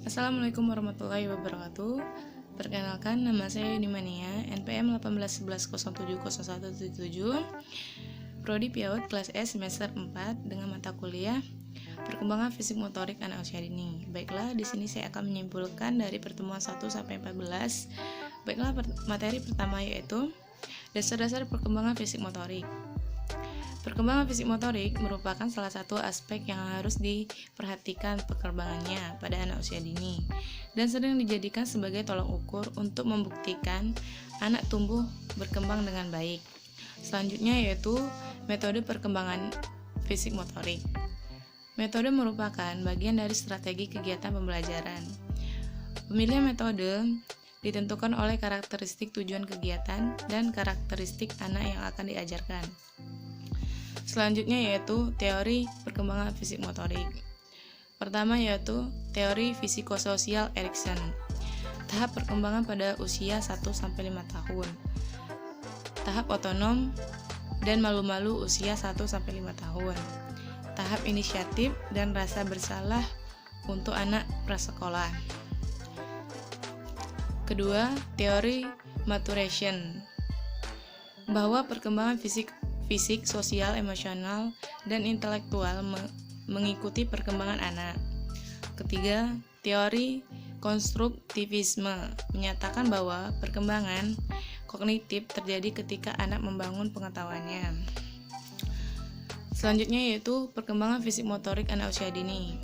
Assalamualaikum warahmatullahi wabarakatuh. Perkenalkan, nama saya Yunimania, NPM 1811070177, Prodi PAUD kelas S semester 4 dengan mata kuliah Perkembangan Fisik Motorik Anak Usia Dini. Baiklah, di sini saya akan menyimpulkan dari pertemuan 1 sampai 14. Baiklah, materi pertama yaitu dasar-dasar perkembangan fisik motorik. Perkembangan fisik motorik merupakan salah satu aspek yang harus diperhatikan perkembangannya pada anak usia dini dan sering dijadikan sebagai tolak ukur untuk membuktikan anak tumbuh berkembang dengan baik. Selanjutnya yaitu metode perkembangan fisik motorik. Metode merupakan bagian dari strategi kegiatan pembelajaran. Pemilihan metode ditentukan oleh karakteristik tujuan kegiatan dan karakteristik anak yang akan diajarkan. Selanjutnya yaitu teori perkembangan fisik motorik. Pertama yaitu teori fisikososial Erikson. Tahap perkembangan pada usia 1-5 tahun. Tahap otonom dan malu-malu usia 1-5 tahun. Tahap inisiatif dan rasa bersalah untuk anak prasekolah. Kedua, teori maturation. Bahwa perkembangan fisik, sosial, emosional, dan intelektual mengikuti perkembangan anak. Ketiga, teori konstruktivisme menyatakan bahwa perkembangan kognitif terjadi ketika anak membangun pengetahuannya. Selanjutnya yaitu perkembangan fisik motorik anak usia dini.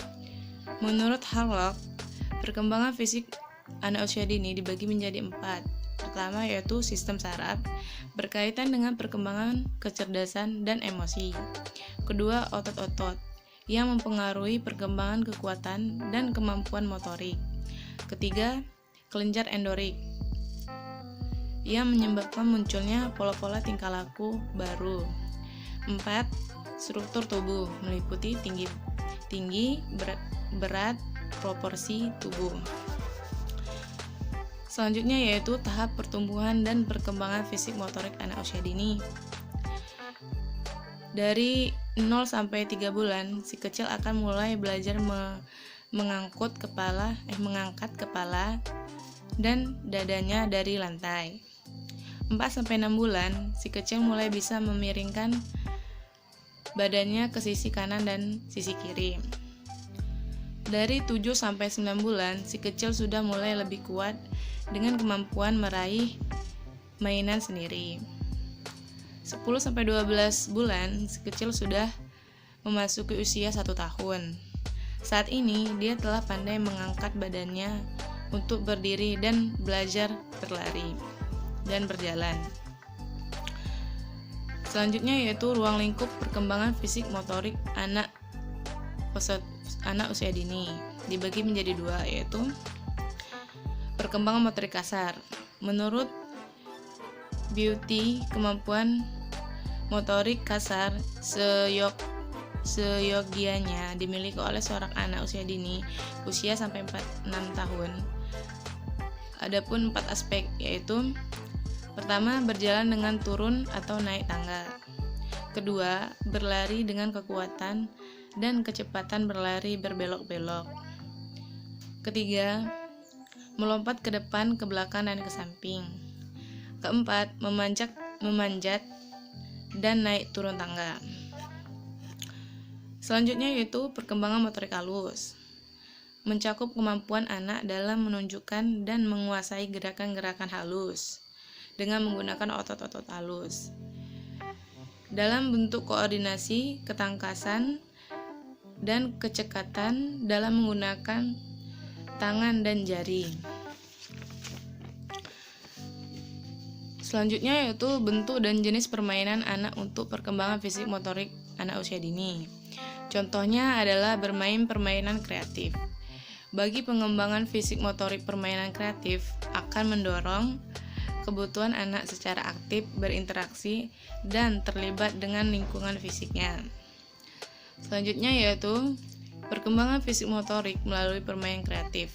Menurut Harlock, perkembangan fisik anak usia dini dibagi menjadi 4. Pertama yaitu sistem saraf, berkaitan dengan perkembangan kecerdasan dan emosi. Kedua, otot-otot, yang mempengaruhi perkembangan kekuatan dan kemampuan motorik. Ketiga, kelenjar endorik, yang menyebabkan munculnya pola-pola tingkah laku baru. 4. Struktur tubuh, meliputi tinggi, berat, proporsi tubuh. Selanjutnya yaitu tahap pertumbuhan dan perkembangan fisik motorik anak usia dini. Dari 0-3 bulan, si kecil akan mulai belajar mengangkat kepala dan dadanya dari lantai. 4-6 bulan, si kecil mulai bisa memiringkan badannya ke sisi kanan dan sisi kiri. Dari 7-9 bulan, si kecil sudah mulai lebih kuat dengan kemampuan meraih mainan sendiri. 10-12 bulan, si kecil sudah memasuki usia 1 tahun. Saat ini, dia telah pandai mengangkat badannya untuk berdiri dan belajar berlari dan berjalan. Selanjutnya yaitu ruang lingkup perkembangan fisik motorik anak usia dini. Dibagi menjadi 2, yaitu perkembangan motorik kasar. Menurut Beauty, kemampuan motorik kasar seyogianya dimiliki oleh seorang anak usia dini usia sampai 6 tahun. Adapun 4 aspek yaitu: pertama, berjalan dengan turun atau naik tangga. Kedua, berlari dengan kekuatan dan kecepatan berlari berbelok-belok. Ketiga, melompat ke depan, ke belakang, dan ke samping. Keempat, memanjat dan naik turun tangga. Selanjutnya yaitu perkembangan motorik halus. Mencakup kemampuan anak dalam menunjukkan dan menguasai gerakan-gerakan halus dengan menggunakan otot-otot halus. Dalam bentuk koordinasi, ketangkasan, dan kecekatan dalam menggunakan tangan dan jari. Selanjutnya yaitu bentuk dan jenis permainan anak untuk perkembangan fisik motorik anak usia dini. Contohnya adalah bermain permainan kreatif. Bagi pengembangan fisik motorik, permainan kreatif akan mendorong kebutuhan anak secara aktif berinteraksi dan terlibat dengan lingkungan fisiknya. Selanjutnya yaitu perkembangan fisik motorik melalui permainan kreatif.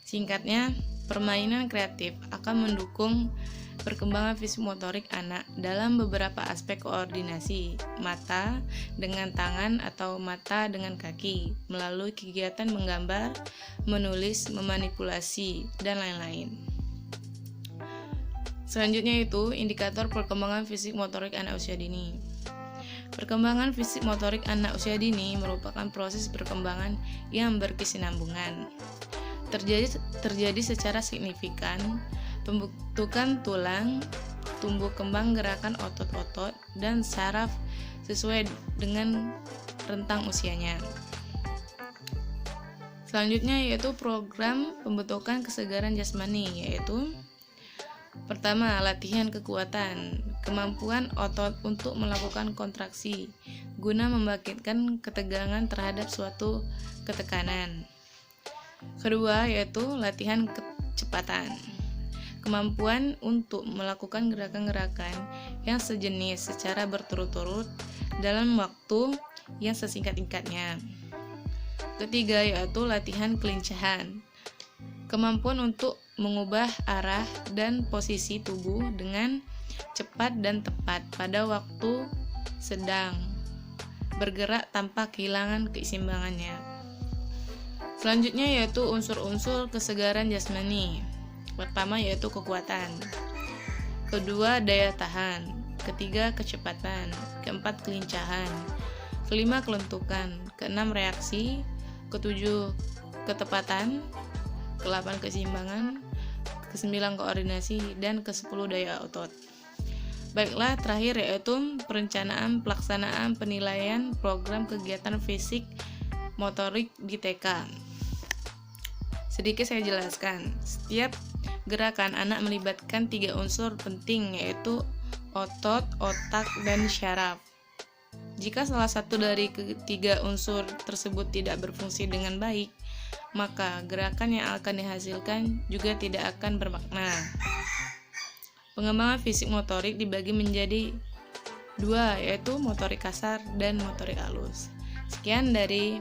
Singkatnya, permainan kreatif akan mendukung perkembangan fisik motorik anak dalam beberapa aspek koordinasi mata dengan tangan atau mata dengan kaki melalui kegiatan menggambar, menulis, memanipulasi, dan lain-lain. Selanjutnya itu indikator perkembangan fisik motorik anak usia dini. Perkembangan fisik motorik anak usia dini merupakan proses perkembangan yang berkesinambungan. Terjadi secara signifikan pembentukan tulang, tumbuh kembang gerakan otot-otot dan saraf sesuai dengan rentang usianya. Selanjutnya yaitu program pembentukan kesegaran jasmani, yaitu pertama, latihan kekuatan, kemampuan otot untuk melakukan kontraksi guna membangkitkan ketegangan terhadap suatu ketekanan. Kedua, yaitu latihan kecepatan, kemampuan untuk melakukan gerakan-gerakan yang sejenis secara berturut-turut dalam waktu yang sesingkat-singkatnya. Ketiga, yaitu latihan kelincahan, kemampuan untuk mengubah arah dan posisi tubuh dengan cepat dan tepat pada waktu sedang bergerak tanpa kehilangan keseimbangannya. Selanjutnya yaitu unsur-unsur kesegaran jasmani. Pertama yaitu kekuatan, kedua daya tahan, ketiga kecepatan, keempat kelincahan, kelima kelentukan, keenam reaksi, ketujuh ketepatan, ke-8 keseimbangan, ke-9 koordinasi, dan ke-10 daya otot. Baiklah, terakhir yaitu perencanaan pelaksanaan penilaian program kegiatan fisik motorik di TK. Sedikit saya jelaskan, setiap gerakan anak melibatkan 3 unsur penting yaitu otot, otak, dan syaraf. Jika salah satu dari ketiga unsur tersebut tidak berfungsi dengan baik, maka gerakan yang akan dihasilkan juga tidak akan bermakna. Pengembangan fisik motorik dibagi menjadi 2, yaitu motorik kasar dan motorik halus. Sekian dari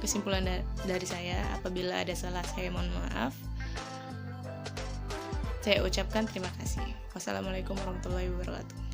kesimpulan dari saya. Apabila ada salah, saya mohon maaf. Saya ucapkan terima kasih. Wassalamualaikum warahmatullahi wabarakatuh.